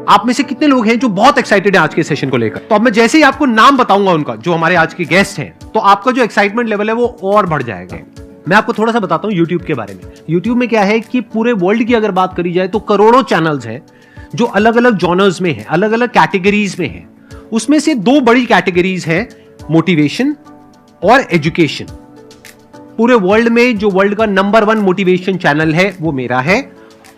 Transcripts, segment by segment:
आप में से कितने लोग हैं जो बहुत एक्साइटेड हैं आज के सेशन को लेकर? तो अब मैं जैसे ही आपको नाम बताऊंगा उनका, जो हमारे आज के गेस्ट हैं, तो आपका जो एक्साइटमेंट लेवल है वो और बढ़ जाएगा। मैं आपको थोड़ा सा बताता हूं YouTube के बारे में। YouTube में क्या है कि पूरे वर्ल्ड की अगर बात करी जाए तो करोड़ों चैनल्स हैं जो अलग अलग जॉनर्स में हैं, अलग अलग कैटेगरीज में हैं। उसमें से दो बड़ी कैटेगरीज हैं, मोटिवेशन और एजुकेशन। पूरे वर्ल्ड में जो वर्ल्ड का नंबर 1 मोटिवेशन चैनल है वो मेरा है,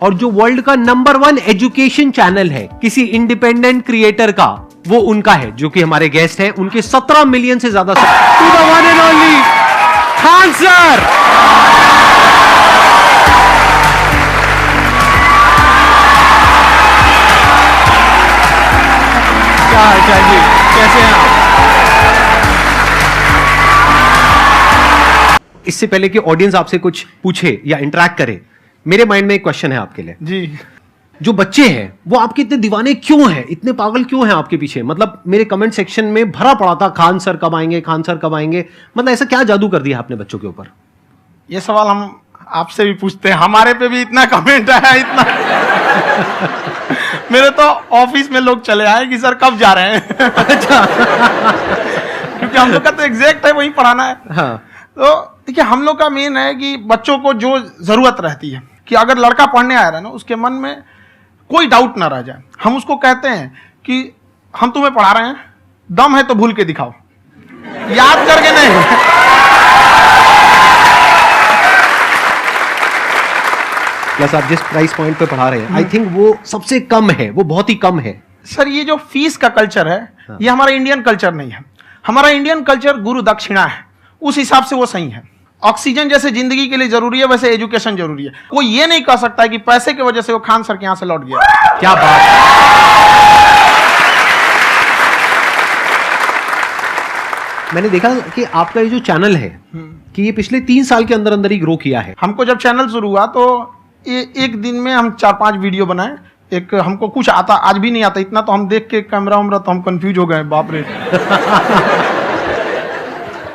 और जो वर्ल्ड का नंबर 1 एजुकेशन चैनल है किसी इंडिपेंडेंट क्रिएटर का, वो उनका है, जो कि हमारे गेस्ट हैं। उनके 17 मिलियन से ज्यादा to the one and only Khan sir. क्या जी, कैसे हैं आप? इससे पहले कि ऑडियंस आपसे कुछ पूछे या इंटरेक्ट करे, मेरे माइंड में एक क्वेश्चन है आपके लिए जी। जो बच्चे हैं वो आपके इतने दीवाने क्यों हैं, इतने पागल क्यों हैं आपके पीछे? मतलब मेरे कमेंट सेक्शन में भरा पड़ा था, खान सर कब आएंगे, खान सर कब आएंगे। मतलब ऐसा क्या जादू कर दिया आपने बच्चों के ऊपर? ये सवाल हम आपसे भी पूछते हैं, हमारे पे भी इतना कमेंट आया, इतना मेरे तो ऑफिस में लोग चले आए कि सर कब जा रहे हैं। अच्छा। क्योंकि हम लोग का तो एग्जैक्ट है वही पढ़ाना है। हाँ। तो देखिए, हम लोग का मेन है कि बच्चों को जो जरूरत रहती है कि अगर लड़का पढ़ने आया रहा ना, उसके मन में कोई डाउट ना रह जाए। हम उसको कहते हैं कि हम तुम्हें पढ़ा रहे हैं, दम है तो भूल के दिखाओ, याद करके नहीं। प्लस आप जिस प्राइस पॉइंट पे पढ़ा रहे हैं, आई थिंक वो सबसे कम है, वो बहुत ही कम है। सर ये जो फीस का कल्चर है, ये हमारा इंडियन कल्चर नहीं है। हमारा इंडियन कल्चर गुरु दक्षिणा है, उस हिसाब से वो सही है। ऑक्सीजन जैसे जिंदगी के लिए जरूरी है, वैसे एजुकेशन जरूरी है। कोई ये नहीं कह सकता है कि पैसे की वजह से वो खान सर के यहां से लौट गया। क्या बात है। मैंने देखा कि आपका ये जो चैनल है कि ये पिछले 3 साल के अंदर अंदर ही ग्रो किया है। हमको जब चैनल शुरू हुआ तो एक दिन में हम 4-5 वीडियो बनाए। एक हमको कुछ आता, आज भी नहीं आता इतना, तो हम देख के कैमरा उमरा तो हम कंफ्यूज हो गए, बाप रे।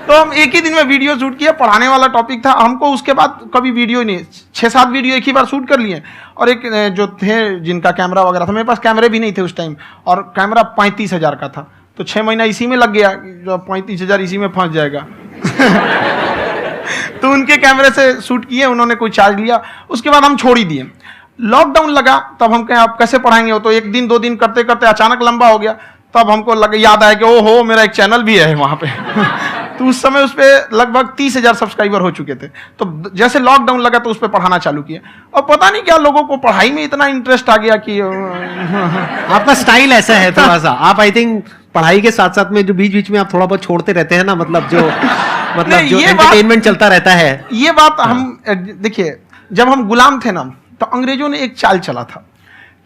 तो हम एक ही दिन में वीडियो शूट किया, पढ़ाने वाला टॉपिक था हमको। उसके बाद कभी वीडियो नहीं, 6-7 वीडियो एक ही बार शूट कर लिए। और एक जो थे जिनका कैमरा वगैरह था, मेरे पास कैमरे भी नहीं थे उस टाइम, और कैमरा 35,000 का था। तो 6 महीना इसी में लग गया, जो 35,000 इसी में फंस जाएगा। तो उनके कैमरे से शूट किए, उन्होंने कोई चार्ज लिया, उसके बाद हम छोड़ ही दिए। लॉकडाउन लगा, तब हम कहें आप कैसे पढ़ाएंगे? वो तो 1 दिन 2 दिन करते करते अचानक लंबा हो गया। तब हमको याद आया कि ओहो, मेरा एक चैनल भी है वहां पे। तो उस समय उस पर लगभग 30,000 सब्सक्राइबर हो चुके थे। तो जैसे लॉकडाउन लगा तो उस पर पढ़ाना चालू किया, और पता नहीं क्या लोगों को पढ़ाई में इतना इंटरेस्ट आ गया कि आपका स्टाइल ऐसा है थोड़ा सा। आप आई थिंक पढ़ाई के साथ साथ में जो बीच बीच में आप थोड़ा बहुत छोड़ते रहते हैं ना, मतलब जो एंटरटेनमेंट चलता रहता है। ये बात हम देखिए, जब हम गुलाम थे ना, तो अंग्रेजों ने एक चाल चला था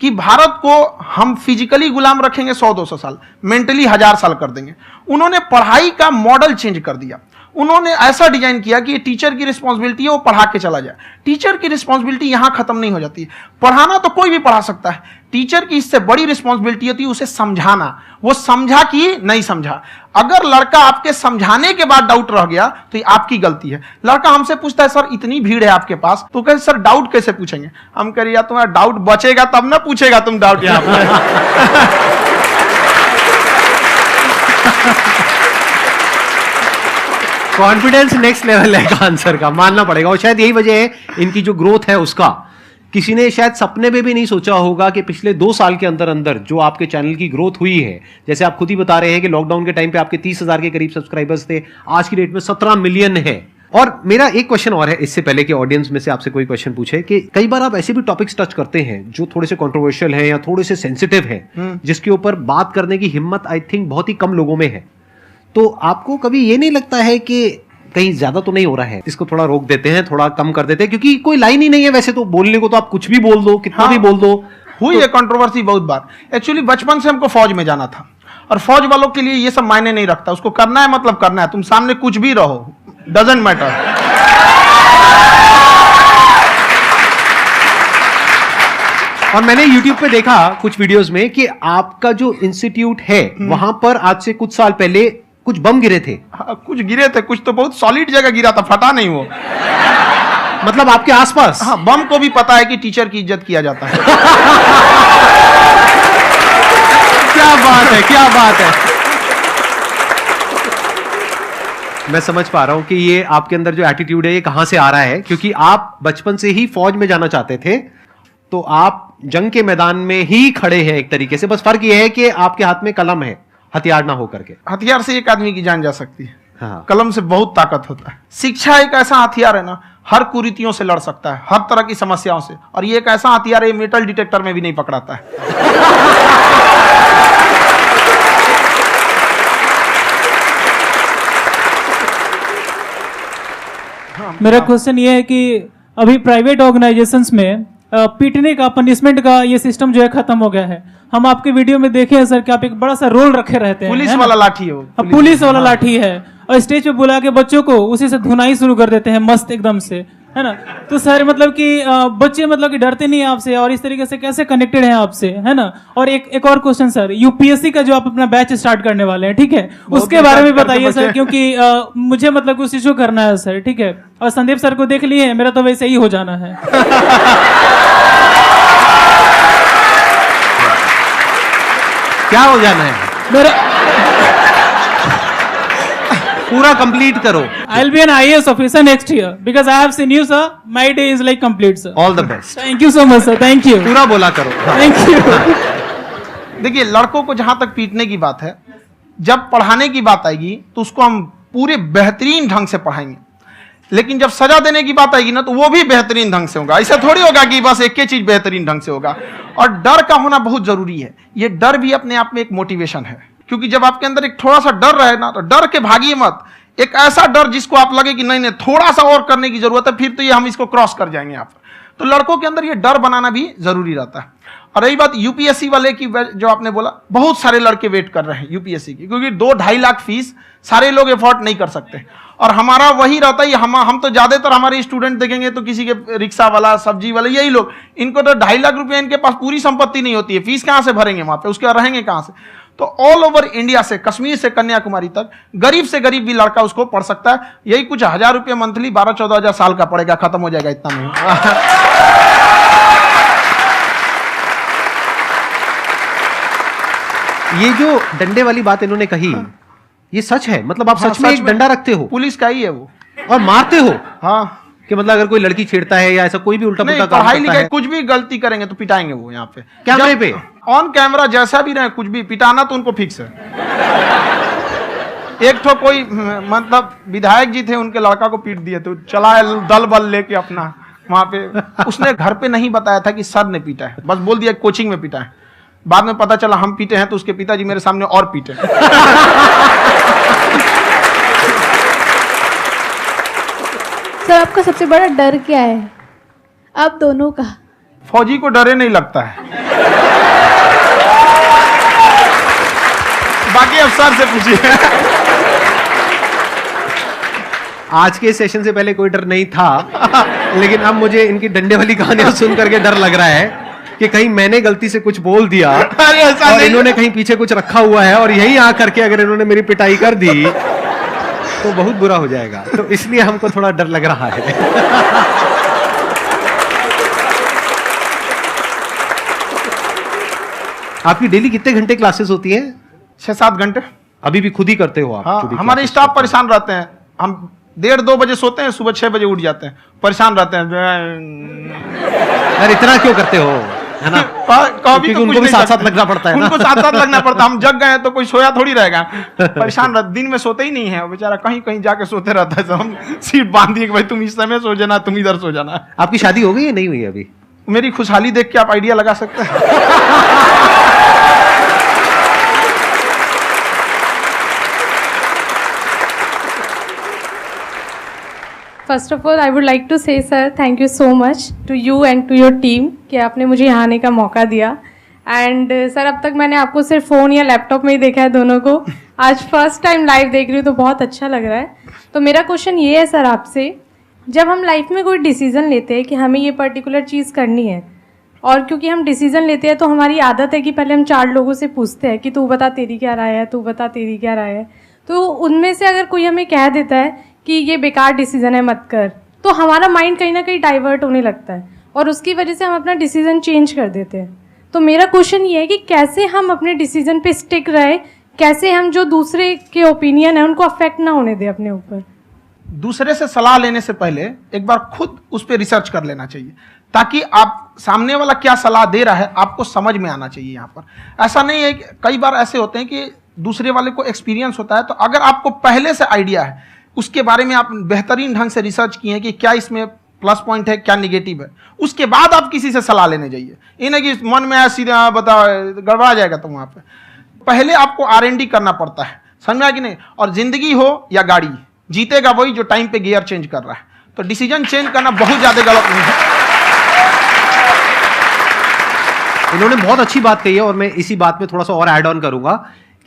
कि भारत को हम फिजिकली गुलाम रखेंगे 100-200 साल, मेंटली 1000 साल कर देंगे। उन्होंने पढ़ाई का मॉडल चेंज कर दिया। उन्होंने ऐसा डिजाइन किया कि ये टीचर की रिस्पॉन्सिबिलिटी है, वो पढ़ा के चला जाए। टीचर की रिस्पॉन्सिबिलिटी यहां खत्म नहीं हो जाती। पढ़ाना तो कोई भी पढ़ा सकता है, टीचर की इससे बड़ी रिस्पॉन्सिबिलिटी होती है उसे समझाना। वो समझा कि नहीं समझा। अगर लड़का आपके समझाने के बाद डाउट रह गया तो ये आपकी गलती है। लड़का हमसे पूछता है सर इतनी भीड़ है आपके पास, तो कहे सर डाउट कैसे पूछेंगे? हम कह रहे यार तुम्हारा डाउट बचेगा तब ना पूछेगा तुम डाउट यहां पर। कॉन्फिडेंस नेक्स्ट लेवल है खान सर का, मानना पड़ेगा। और शायद यही वजह है इनकी जो ग्रोथ है उसका। किसी ने शायद सपने में भी नहीं सोचा होगा कि पिछले 2 साल के अंदर अंदर जो आपके चैनल की ग्रोथ हुई है, जैसे आप खुद ही बता रहे हैं कि लॉकडाउन के टाइम पे आपके 30,000 के करीब सब्सक्राइबर्स थे, आज की डेट में 17 मिलियन है। और मेरा एक क्वेश्चन और है, इससे पहले कि ऑडियंस में से आपसे कोई क्वेश्चन पूछे, कि कई बार आप ऐसे भी टॉपिक्स टच करते हैं जो थोड़े से कंट्रोवर्शियल हैं या थोड़े से सेंसिटिव हैं, जिसके ऊपर बात करने की हिम्मत आई थिंक बहुत ही कम लोगों में है। तो आपको कभी ये नहीं लगता है कि कहीं ज्यादा तो नहीं हो रहा है, इसको थोड़ा रोक देते हैं, थोड़ा कम कर देते हैं? क्योंकि कोई लाइन ही नहीं है वैसे तो बोलने को, तो आप कुछ भी बोल दो, कितना भी बोल दो। हुई है कंट्रोवर्सी बहुत बार। एक्चुअली बचपन से हमको फौज में जाना था, और फौज वालों के लिए ये सब मायने नहीं रखता। उसको करना है मतलब करना है, तुम सामने कुछ भी रहो, डजंट मैटर। और मैंने YouTube पे देखा कुछ वीडियोस में कि आपका जो इंस्टीट्यूट है वहां पर आज से कुछ साल पहले कुछ बम गिरे थे। हाँ, कुछ गिरे थे, कुछ तो बहुत सॉलिड जगह गिरा था, फटा नहीं वो। मतलब आपके आसपास? हाँ, बम को भी पता है कि टीचर की इज्जत किया जाता है। है, क्या बात है। मैं समझ पा रहा हूं कि ये आपके अंदर जो एटीट्यूड है ये कहां से आ रहा है, क्योंकि आप बचपन से ही फौज में जाना चाहते थे, तो आप जंग के मैदान में ही खड़े हैं एक तरीके से। बस फर्क ये है कि आपके हाथ में कलम है, हथियार ना हो करके। हथियार से एक आदमी की जान जा सकती है, हाँ। कलम से बहुत ताकत होता है। शिक्षा एक ऐसा हथियार है ना, हर कुरीतियों से लड़ सकता है, हर तरह की समस्याओं से। और ये एक ऐसा हथियार है, मेटल डिटेक्टर में भी नहीं पकड़ाता है। मेरा क्वेश्चन ये है कि अभी प्राइवेट ऑर्गेनाइजेशंस में पीटने का, पनिशमेंट का ये सिस्टम जो है खत्म हो गया है। हम आपके वीडियो में देखे हैं सर कि आप एक बड़ा सा रोल रखे रहते हैं, पुलिस वाला लाठी है वो, पुलिस वाला लाठी है, और स्टेज पे बुला के बच्चों को उसी से धुनाई शुरू कर देते हैं मस्त एकदम से, है ना। तो सर मतलब कि बच्चे मतलब कि डरते नहीं है आपसे, और इस तरीके से कैसे कनेक्टेड हैं आपसे, है ना। और एक और क्वेश्चन सर, यूपीएससी का जो आप अपना बैच स्टार्ट करने वाले हैं, ठीक है, उसके बारे में बताइए सर, क्योंकि मुझे मतलब उस चीज को करना है सर, ठीक है। और संदीप सर को देख लिए, मेरा तो वैसे ही हो जाना है। क्या हो जाना है? मेरा पूरा कंप्लीट करो। I'll be an IAS officer next year because I have seen you, sir. My day is like complete, sir. All the best. Thank you so much, sir. Thank you. पूरा बोला करो। Thank you. देखिए, लड़कों को जहां तक पीटने की बात है, जब पढ़ाने की बात आएगी तो उसको हम पूरे बेहतरीन ढंग से पढ़ाएंगे। लेकिन जब सजा देने की बात आएगी ना, तो वो भी बेहतरीन ढंग से होगा। ऐसा थोड़ी होगा कि बस एक ही चीज बेहतरीन ढंग से होगा। और डर का होना बहुत जरूरी है। ये डर भी अपने आप में एक मोटिवेशन है, क्योंकि जब आपके अंदर एक थोड़ा सा डर रहे ना, तो डर के भागिए मत। एक ऐसा डर जिसको आप लगे कि नहीं नहीं थोड़ा सा और करने की जरूरत है, फिर तो ये हम इसको क्रॉस कर जाएंगे यहाँ पर। तो लड़कों के अंदर ये डर बनाना भी जरूरी रहता है। और रही बात यूपीएससी वाले की, जो आपने बोला, बहुत सारे लड़के वेट कर रहे हैं यूपीएससी की, क्योंकि 2-2.5 लाख फीस सारे लोग एफोर्ड नहीं कर सकते। और हमारा वही रहता है, हम तो ज्यादातर हमारे स्टूडेंट देखेंगे तो किसी के रिक्शा वाला, सब्जी वाला, यही लोग, इनको तो 2.5 लाख रुपया, इनके पास पूरी संपत्ति नहीं होती है, फीस कहां से भरेंगे वहां पे, उसके बाद रहेंगे कहां से। तो ऑल ओवर इंडिया से, कश्मीर से कन्याकुमारी तक, गरीब से गरीब भी लड़का उसको पढ़ सकता है। यही कुछ 1000 रुपये मंथली, 12-14 हजार साल का पड़ेगा, खत्म हो जाएगा इतना में। ये जो डंडे वाली बात इन्होंने कही, ये सच है? मतलब आप सच में एक डंडा रखते हो? पुलिस का ही है वो। और मारते हो? हाँ, कि मतलब अगर कोई लड़की छेड़ता है या ऐसा कोई भी उल्टा पुल्टा काम पढ़ाई करता लिखाई है, कुछ भी गलती करेंगे तो पिटाएंगे वो यहाँ पे, कैमरे पे, ऑन कैमरा, जैसा भी रहे, कुछ भी पिटाना तो उनको फिक्स है। एक तो कोई मतलब विधायक जी थे, उनके लड़का को पीट दिए, तो चला दल बल लेके अपना वहां पे। उसने घर पे नहीं बताया था कि सर ने पीटा है, बस बोल दिया कोचिंग में पीटा है। बाद में पता चला हम पीटे हैं, तो उसके पिताजी मेरे सामने और पीटे। सर आपका सबसे बड़ा डर क्या है आप दोनों का? फौजी को डरे नहीं लगता है। बाकी अफसर से पूछिए। आज के सेशन से पहले कोई डर नहीं था, लेकिन अब मुझे इनकी डंडे वाली कहानियां सुन करके डर लग रहा है कि कहीं मैंने गलती से कुछ बोल दिया और इन्होंने कहीं पीछे कुछ रखा हुआ है, और यही आ करके अगर इन्होंने मेरी पिटाई कर दी तो बहुत बुरा हो जाएगा। तो इसलिए हमको थोड़ा डर लग रहा है। आपकी डेली कितने घंटे क्लासेस होती है? 6-7 घंटे। अभी भी खुद ही करते हो आप? हाँ, हमारे स्टाफ परेशान रहते हैं। हम 1:30-2 बजे सोते हैं, सुबह 6 बजे उठ जाते हैं, परेशान रहते हैं। अरे इतना क्यों करते हो, है ना? कभी उनको भी साथ साथ लगना पड़ता है ना? उनको साथ साथ लगना पड़ता है। हम जग गए तो कोई सोया थोड़ी रहेगा, परेशान रहते, दिन में सोते ही नहीं है बेचारा, कहीं कहीं जाके सोते रहता है। हम सीट बांध दिए कि भाई तुम इस समय सो जाना, तुम इधर सो जाना। आपकी शादी हो गई है? नहीं हुई है अभी? मेरी खुशहाली देख के आप आइडिया लगा सकते हैं। First of all I would like to say sir thank you so much to you and to your team कि आपने मुझे यहाँ आने का मौका दिया। एंड सर अब तक मैंने आपको सिर्फ फ़ोन या लैपटॉप में ही देखा है दोनों को, आज फर्स्ट टाइम लाइव देख रही हूँ तो बहुत अच्छा लग रहा है। तो मेरा क्वेश्चन ये है सर आपसे, जब हम लाइफ में कोई डिसीज़न लेते हैं कि हमें ये पर्टिकुलर चीज़ करनी है, और क्योंकि हम डिसीज़न लेते हैं तो हमारी आदत है कि पहले हम 4 लोगों से पूछते हैं कि तू बता तेरी क्या राय है, तू बता तेरी क्या राय है। तो उनमें से अगर कोई हमें कह देता है कि ये बेकार डिसीजन है मत कर, तो हमारा माइंड कहीं ना कहीं डाइवर्ट होने लगता है और उसकी वजह से हम अपना डिसीजन चेंज कर देते हैं। तो मेरा क्वेश्चन ये है कि कैसे हम अपने डिसीजन पे स्टिक रहे, कैसे हम जो दूसरे के ओपिनियन है उनको अफेक्ट ना होने दें अपने ऊपर। दूसरे से सलाह लेने से पहले एक बार खुद उस पर रिसर्च कर लेना चाहिए, ताकि आप सामने वाला क्या सलाह दे रहा है आपको समझ में आना चाहिए। यहाँ पर ऐसा नहीं है कि कई बार ऐसे होते हैं कि दूसरे वाले को एक्सपीरियंस होता है, तो अगर आपको पहले से आइडिया है, उसके बारे में आप बेहतरीन ढंग से रिसर्च किए हैं कि क्या इसमें प्लस पॉइंट है क्या निगेटिव है, उसके बाद आप किसी से सलाह लेने जाइए। ये नहीं कि मन में आया सीधा बताओ, गड़बड़ा जाएगा। तो वहाँ पे पहले आपको R&D करना पड़ता है, समझ में आया कि नहीं। और जिंदगी हो या गाड़ी, जीतेगा वही जो टाइम पे गियर चेंज कर रहा है। तो डिसीजन चेंज करना बहुत ज्यादा गलत नहीं है। इन्होंने बहुत अच्छी बात कही है और मैं इसी बात में थोड़ा सा और ऐड ऑन करूंगा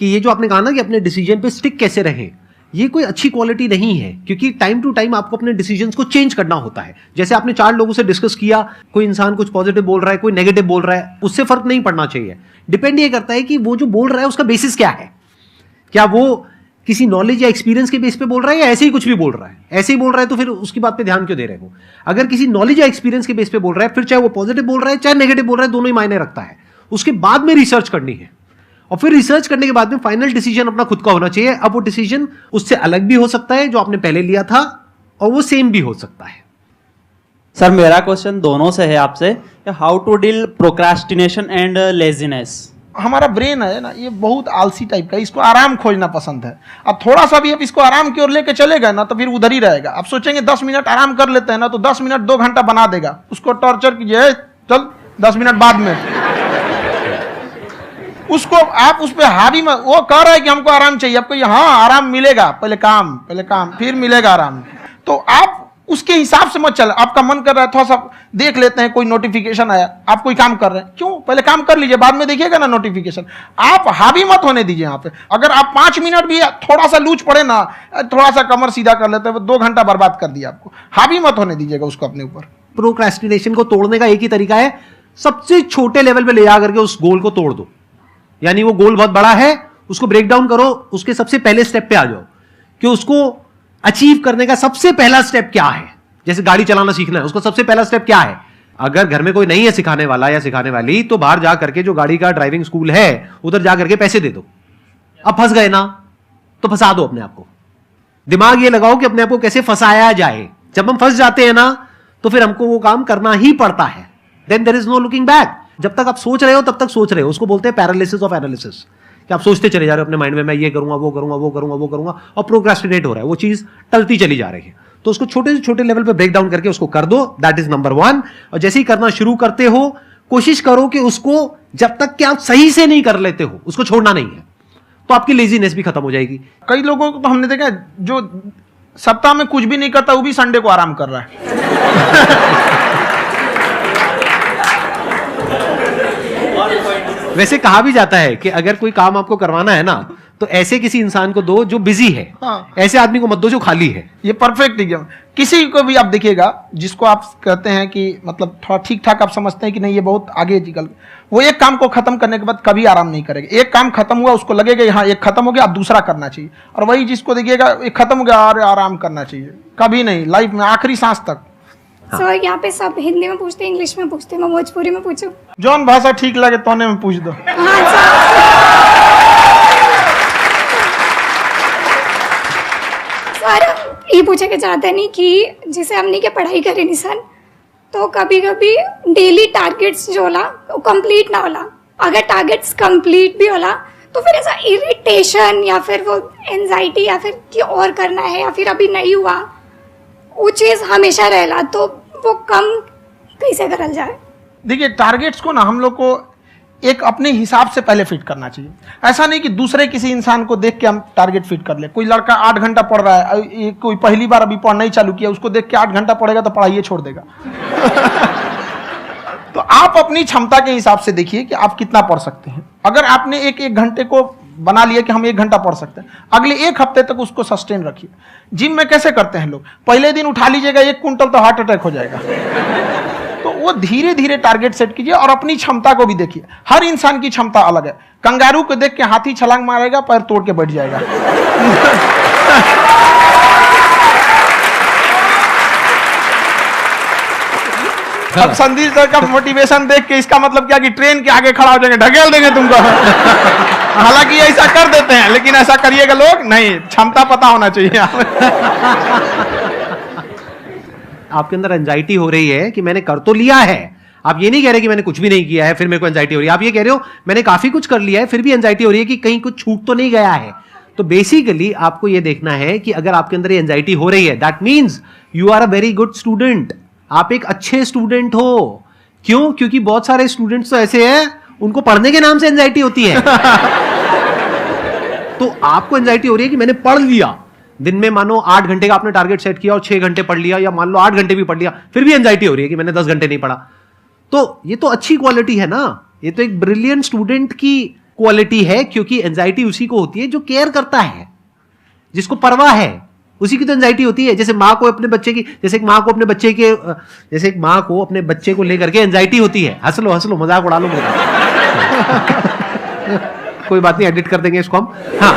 कि ये जो आपने कहा ना कि अपने डिसीजन पे स्टिक कैसे रहें, ये कोई अच्छी क्वालिटी नहीं है, क्योंकि टाइम टू टाइम आपको अपने डिसीजंस को चेंज करना होता है। जैसे आपने 4 लोगों से डिस्कस किया, कोई इंसान कुछ पॉजिटिव बोल रहा है, कोई नेगेटिव बोल रहा है, उससे फर्क नहीं पड़ना चाहिए। डिपेंड ये करता है कि वो जो बोल रहा है उसका बेसिस क्या है। क्या वो किसी नॉलेज या एक्सपीरियंस के बेस पे बोल रहा है या ऐसे ही कुछ भी बोल रहा है? ऐसे ही बोल रहा है तो फिर उसकी बात पे ध्यान क्यों दे रहे हो? अगर किसी नॉलेज या एक्सपीरियंस के बेस पे बोल रहा है, फिर चाहे वो पॉजिटिव बोल रहा है चाहे नेगेटिव बोल रहा है, दोनों ही मायने रखता है। उसके बाद में रिसर्च करनी है और फिर रिसर्च करने के बाद में फाइनल डिसीजन अपना खुद का होना चाहिए। अब वो डिसीजन उससे अलग भी हो सकता है जो आपने पहले लिया था, और वो सेम भी हो सकता है। सर मेरा क्वेश्चन दोनों से है आपसे, how to deal procrastination and laziness. हमारा ब्रेन है ना, ये बहुत आलसी टाइप का, इसको आराम खोजना पसंद है। अब थोड़ा सा भी आप इसको आराम की ओर लेके चले गए ना तो फिर उधर ही रहेगा। आप सोचेंगे 10 मिनट आराम कर लेते हैं ना, तो 10 मिनट 2 घंटा बना देगा। उसको टॉर्चर कीजिए, चल 10 मिनट बाद में। उसको आप उस पर हावी में, वो कह रहा है कि हमको आराम चाहिए, आपको हाँ आराम मिलेगा, पहले काम फिर मिलेगा आराम। तो आप उसके हिसाब से मत चल। आपका मन कर रहा है थोड़ा सा देख लेते हैं, कोई नोटिफिकेशन आया, आप कोई काम कर रहे हैं, क्यों पहले काम कर लीजिए, बाद में देखिएगा ना नोटिफिकेशन। आप हावी मत होने दीजिए यहाँ पे। अगर आप 5 मिनट भी थोड़ा सा लूज पड़े ना, थोड़ा सा कमर सीधा कर लेते हैं, 2 घंटा बर्बाद कर दिया आपको। हावी मत होने दीजिएगा उसको अपने ऊपर। प्रोक्रेस्टिनेशन को तोड़ने का एक ही तरीका है, सबसे छोटे लेवल पे ले जा करके उस गोल को तोड़ दो। यानी वो गोल बहुत बड़ा है, उसको ब्रेक डाउन करो, उसके सबसे पहले स्टेप पे आ जाओ कि उसको अचीव करने का सबसे पहला स्टेप क्या है। जैसे गाड़ी चलाना सीखना है, उसका सबसे पहला स्टेप क्या है। अगर घर में कोई नहीं है सिखाने वाला या सिखाने वाली, तो बाहर जा करके जो गाड़ी का ड्राइविंग स्कूल है उधर जा करके पैसे दे दो। अब फंस गए ना तो फंसा दो अपने आप को। दिमाग ये लगाओ कि अपने आप को कैसे फंसाया जाए। जब हम फंस जाते हैं ना तो फिर हमको वो काम करना ही पड़ता है। Then there is no looking back. जब तक आप सोच रहे हो तब तक सोच रहे हो, उसको बोलते हैं पैरालिसिस ऑफ एनालिसिस, कि आप सोचते चले जा रहे हो अपने माइंड में, मैं ये करूंगा वो करूंगा वो करूंगा वो करूंगा, और प्रोक्रेस्टिनेट हो रहा है, वो चीज टलती चली जा रही है। तो उसको छोटे से छोटे लेवल पे ब्रेक डाउन करके उसको कर दो, दैट इज नंबर 1। और जैसे ही करना शुरू करते हो, कोशिश करो कि उसको जब तक कि आप सही से नहीं कर लेते हो उसको छोड़ना नहीं है, तो आपकी लेजीनेस भी खत्म हो जाएगी। कई लोगों को तो हमने देखा जो सप्ताह में कुछ भी नहीं करता, वो भी संडे को आराम कर रहा है। वैसे कहा भी जाता है कि अगर कोई काम आपको करवाना है ना तो ऐसे किसी इंसान को दो जो बिजी है। हाँ। ऐसे आदमी को मत दो जो खाली है। ये परफेक्ट एग्जाम। किसी को भी आप देखिएगा जिसको आप कहते हैं कि मतलब थोड़ा ठीक ठाक आप समझते हैं कि नहीं ये बहुत आगे निकल, वो एक काम को खत्म करने के बाद कभी आराम नहीं करेगा। एक काम खत्म हुआ उसको लगेगा हाँ एक खत्म हो गया, अब दूसरा करना चाहिए। और वही जिसको देखिएगा एक खत्म हो गया और आराम करना चाहिए, कभी नहीं, लाइफ में आखिरी सांस तक। सर यहाँ पे सब हिंदी में पूछते हैं, इंग्लिश में पूछते हैं, मैं भोजपुरी में पूछूं? जौन भाषा ठीक लगे तोने में पूछ दो। हाँ सर। सर ये पूछे के चाहते नहीं कि जैसे हमने के पढ़ाई करे नहीं सर, तो कभी कभी डेली टारगेट्स जो होला वो कंप्लीट ना होला। अगर टारगेट्स कंप्लीट भी होला तो फिर ऐसा इरिटेशन या फिर वो एंजाइटी या फिर कि और करना है या फिर अभी नहीं हुआ, वो चीज़ हमेशा रहेला। तो वो कम कैसे करल जाए? देखिए टारगेट्स को ना हम लोग को एक अपने हिसाब से पहले फिट करना चाहिए। ऐसा नहीं कि दूसरे किसी इंसान को देख के हम टारगेट फिट कर ले। कोई लड़का 8 घंटा पढ़ रहा है, कोई पहली बार अभी पढ़ना ही चालू किया, उसको देख के 8 घंटा पढ़ेगा तो पढ़ाई छोड़ देगा। तो आप अपनी क्षमता के हिसाब से देखिए कि आप कितना पढ़ सकते हैं। अगर आपने एक घंटे को बना लिया कि हम 1 घंटा पढ़ सकते हैं, अगले 1 हफ्ते तक उसको सस्टेन रखिए। जिम में कैसे करते हैं लोग, पहले दिन उठा लीजिएगा 1 क्विंटल तो हार्ट अटैक हो जाएगा। तो वो धीरे धीरे टारगेट सेट कीजिए और अपनी क्षमता को भी देखिए। हर इंसान की क्षमता अलग है। कंगारू को देख के हाथी छलांग मारेगा, पैर तोड़ के बैठ जाएगा। अब संदीप सर का मोटिवेशन देख के इसका मतलब क्या कि ट्रेन के आगे खड़ा हो जाएंगे, ढकेल देंगे तुमको। हालांकि ऐसा कर देते हैं, लेकिन ऐसा करिएगा लोग नहीं, क्षमता पता होना चाहिए। आपके अंदर एंजाइटी हो रही है कि मैंने कर तो लिया है, आप ये नहीं कह रहे कि मैंने कुछ भी नहीं किया है फिर मेरे को एंजाइटी हो रही है, आप ये कह रहे हो मैंने काफी कुछ कर लिया है फिर भी एंजाइटी हो रही है कि कहीं कुछ छूट तो नहीं गया है। तो बेसिकली आपको ये देखना है कि अगर आपके अंदर ये एंजाइटी हो रही है, that means you are a very good student, आप एक अच्छे स्टूडेंट हो। क्यों? क्योंकि बहुत सारे स्टूडेंट्स तो ऐसे हैं उनको पढ़ने के नाम से एंजाइटी होती है। तो आपको एंजाइटी हो रही है कि मैंने पढ़ लिया, दिन में मानो 8 घंटे का आपने टारगेट सेट किया और 6 घंटे पढ़ लिया, या मान लो 8 घंटे भी पढ़ लिया, फिर भी एंजाइटी हो रही है कि मैंने 10 घंटे नहीं पढ़ा। तो ये तो अच्छी क्वालिटी है ना, ये तो एक ब्रिलियंट स्टूडेंट की क्वालिटी है, क्योंकि एंजाइटी उसी को होती है जो केयर करता है, जिसको परवाह है, उसी की तो एंजाइटी होती है। जैसे माँ को अपने बच्चे की, जैसे एक माँ को अपने बच्चे को लेकर के एंजाइटी होती है। हंस लो मजाक उड़ा लो मेरा। कोई बात नहीं, एडिट कर देंगे इसको हम। हाँ।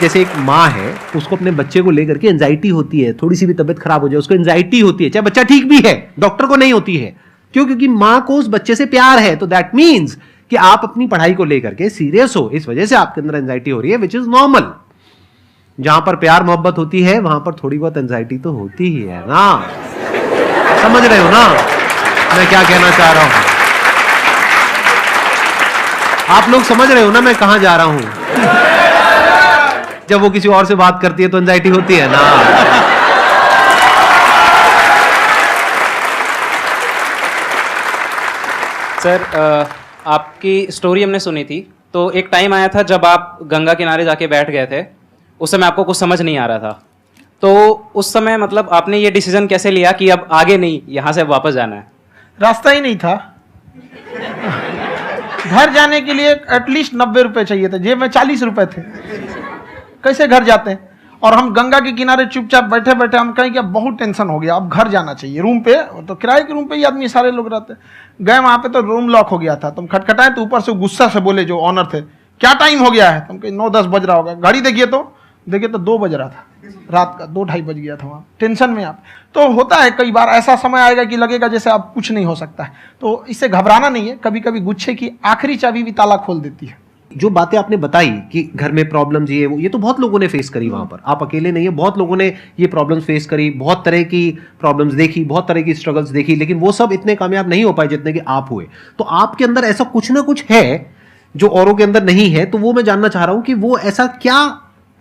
जैसे एक माँ है, उसको अपने बच्चे को लेकर के एंजाइटी होती है, थोड़ी सी भी तबीयत खराब हो जाए उसको एंजाइटी होती है, चाहे बच्चा ठीक भी है, डॉक्टर को नहीं होती है। क्यों? क्योंकि माँ को उस बच्चे से प्यार है। तो दैट मीन्स कि आप अपनी पढ़ाई को लेकर के सीरियस हो, इस वजह से आपके अंदर एंजाइटी हो रही है, विच इज नॉर्मल। जहां पर प्यार मोहब्बत होती है वहां पर थोड़ी बहुत एंजाइटी तो होती ही है ना। समझ रहे हो ना मैं क्या कहना चाह रहा हूं? आप लोग समझ रहे हो ना मैं कहां जा रहा हूं? जब वो किसी और से बात करती है तो एंजाइटी होती है ना। सर आपकी स्टोरी हमने सुनी थी, तो एक टाइम आया था जब आप गंगा किनारे जाके बैठ गए थे, उस समय आपको कुछ समझ नहीं आ रहा था, तो उस समय मतलब आपने ये डिसीजन कैसे लिया कि अब आगे नहीं, यहाँ से अब वापस जाना है? रास्ता ही नहीं था। घर जाने के लिए एटलीस्ट 90 रुपए चाहिए थे, जेब में 40 रुपए थे, कैसे घर जाते हैं? और हम गंगा के किनारे चुपचाप बैठे बैठे हम कहें कि अब बहुत टेंशन हो गया, अब घर जाना चाहिए। रूम पे तो किराए के रूम पे ही आदमी सारे लोग रहते, गए वहां पे तो रूम लॉक हो गया था। तुम खटखटाए तो ऊपर से गुस्सा से बोले जो ऑनर थे, क्या टाइम हो गया है? तुम कहीं 9-10 बज रहा होगा, घड़ी देखिए तो 2 बज रहा था, रात का 2-2:30 बज गया था वहाँ। टेंशन में आप तो होता है, कई बार ऐसा समय आएगा कि लगेगा जैसे आप कुछ नहीं हो सकता है, तो इससे घबराना नहीं है। कभी कभी गुच्छे की आखिरी चाबी भी ताला खोल देती है। जो बातें आपने बताई कि घर में प्रॉब्लम्स ये वो, ये तो बहुत लोगों ने फेस करी वहां पर, आप अकेले नहीं है, बहुत लोगों ने ये प्रॉब्लम्स फेस करी, बहुत तरह की प्रॉब्लम्स देखी, बहुत तरह की स्ट्रगल्स देखी, लेकिन वो सब इतने कामयाब नहीं हो पाए जितने कि आप हुए। तो आपके अंदर ऐसा कुछ ना कुछ है जो औरों के अंदर नहीं है, तो वो मैं जानना चाह रहा हूं कि वो ऐसा क्या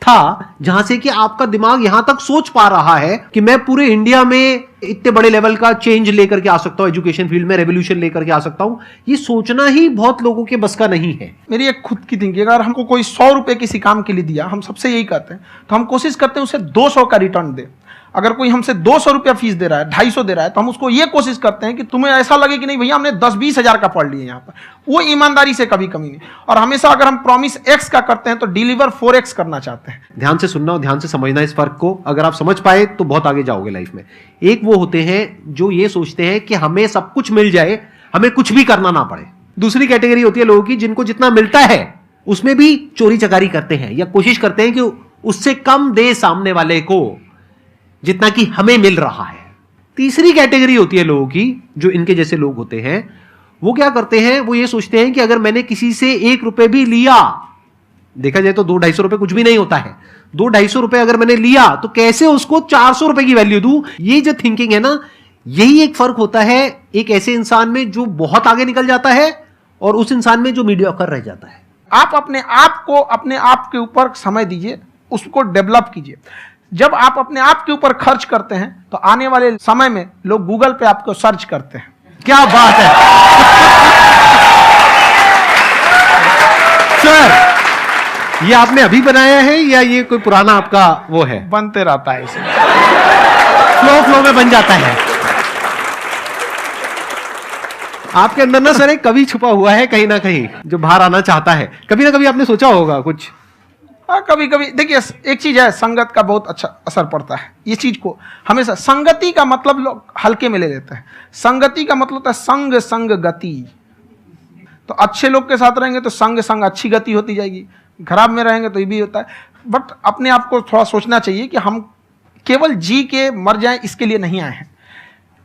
था जहां से कि आपका दिमाग यहां तक सोच पा रहा है कि मैं पूरे इंडिया में इतने बड़े लेवल का चेंज लेकर के आ सकता हूं, एजुकेशन फील्ड में रेवोल्यूशन लेकर के आ सकता हूं। ये सोचना ही बहुत लोगों के बस का नहीं है। मेरी एक खुद की थिंकिंग, अगर हमको कोई 100 रुपए किसी काम के लिए दिया, हम सबसे यही कहते हैं, तो हम कोशिश करते हैं उसे 200 का रिटर्न दे। अगर कोई हमसे 200 रुपया फीस दे रहा है, 250 दे रहा है, तो हम उसको ये कोशिश करते हैं कि तुम्हें ऐसा लगे कि नहीं भैया हमने 10-20 हजार का पढ़ लिया यहाँ पर, वो ईमानदारी से कभी कमी नहीं। और हमेशा अगर हम प्रॉमिस X का करते हैं तो डिलीवर 4X करना चाहते हैं। ध्यान से सुनना और ध्यान से समझना इस फर्क को, अगर आप समझ पाए तो बहुत आगे जाओगे लाइफ में। एक वो होते हैं जो ये सोचते हैं कि हमें सब कुछ मिल जाए, हमें कुछ भी करना ना पड़े। दूसरी कैटेगरी होती है लोगों की जिनको जितना मिलता है उसमें भी चोरी चकारी करते हैं या कोशिश करते हैं कि उससे कम दे सामने वाले को जितना कि हमें मिल रहा है। तीसरी कैटेगरी होती है लोगों की, जो इनके जैसे लोग होते हैं, वो क्या करते हैं, वो ये सोचते हैं कि अगर मैंने किसी से 1 रुपए भी लिया, देखा जाए तो 200-250 रुपए कुछ भी नहीं होता है, 200-250 रुपए अगर मैंने लिया तो कैसे उसको 400 रुपए की वैल्यू दूं। ये जो थिंकिंग है ना, यही एक फर्क होता है एक ऐसे इंसान में जो बहुत आगे निकल जाता है और उस इंसान में जो मीडियोकर रह जाता है। आप अपने आप को अपने आप के ऊपर समय दीजिए, उसको डेवलप कीजिए। जब आप अपने आप के ऊपर खर्च करते हैं तो आने वाले समय में लोग गूगल पे आपको सर्च करते हैं। क्या बात है सर, ये आपने अभी बनाया है या ये कोई पुराना आपका वो है? बनते रहता है, इसे फ्लो में बन जाता है। आपके अंदर ना सर एक कवि छुपा हुआ है कहीं ना कहीं जो बाहर आना चाहता है। कभी ना कभी आपने सोचा होगा कुछ? हाँ, कभी कभी देखिए, एक चीज है, संगत का बहुत अच्छा असर पड़ता है। ये चीज को हमेशा, संगति का मतलब लोग हल्के में ले लेते हैं। संगति का मतलब होता है संग संग गति। तो अच्छे लोग के साथ रहेंगे तो संग संग अच्छी गति होती जाएगी, खराब में रहेंगे तो ये भी होता है। बट अपने आप को थोड़ा सोचना चाहिए कि हम केवल जी के मर जाएं इसके लिए नहीं आए हैं।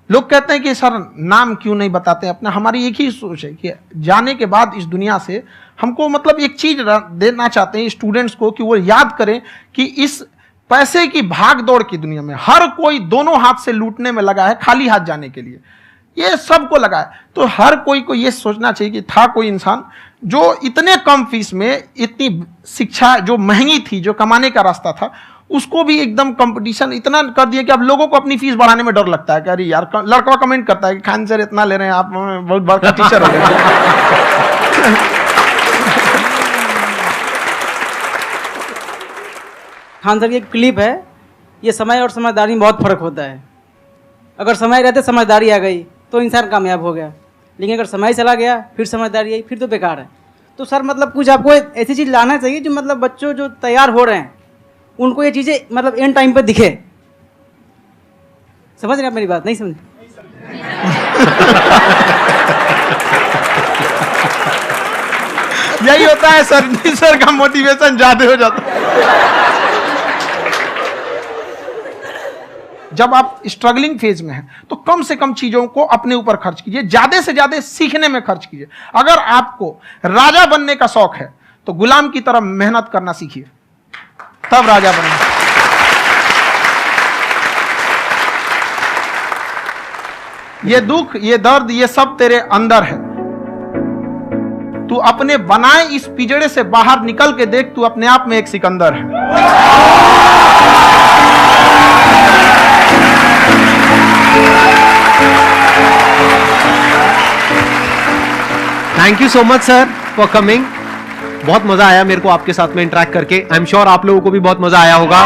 लोग कहते हैं कि सर नाम क्यों नहीं बताते अपना, हमारी एक ही सोच है कि जाने के बाद इस दुनिया से हमको मतलब एक चीज देना चाहते हैं स्टूडेंट्स को कि वो याद करें कि इस पैसे की भाग दौड़ की दुनिया में हर कोई दोनों हाथ से लूटने में लगा है खाली हाथ जाने के लिए, ये सबको लगा है। तो हर कोई को ये सोचना चाहिए कि था कोई इंसान जो इतने कम फीस में इतनी शिक्षा जो महंगी थी, जो कमाने का रास्ता था, उसको भी एकदम कंपटीशन इतना कर दिया कि अब लोगों को अपनी फीस बढ़ाने में डर लगता है कि अरे यार, लड़का कमेंट करता है कि खान सर इतना ले रहे हैं, आप बहुत बड़ा टीचर हो गए। खान सर की एक क्लिप है, ये समय और समझदारी में बहुत फर्क होता है। अगर समय रहते समझदारी आ गई तो इंसान कामयाब हो गया, लेकिन अगर समय चला गया फिर समझदारी आई फिर तो बेकार है। तो सर मतलब कुछ आपको ऐसी चीज़ लाना चाहिए जो मतलब बच्चों जो तैयार हो रहे हैं उनको ये चीज़ें मतलब एंड टाइम पर दिखे। समझ रहे आप मेरी बात? नहीं समझ? यही होता है सर का मोटिवेशन ज्यादा हो जाता है। जब आप स्ट्रगलिंग फेज में हैं तो कम से कम चीजों को अपने ऊपर खर्च कीजिए, ज्यादा से ज्यादा सीखने में खर्च कीजिए। अगर आपको राजा बनने का शौक है तो गुलाम की तरह मेहनत करना सीखिए, तब राजा बनेंगे। ये दुख, ये दर्द, ये सब तेरे अंदर है। तू अपने बनाए इस पिजड़े से बाहर निकल के देख, तू अपने आप में एक सिकंदर है। Thank you so much sir for coming. बहुत मजा आया मेरे को आपके साथ में इंटरेक्ट करके। आई एम श्योर आप लोगों को भी बहुत मजा आया होगा।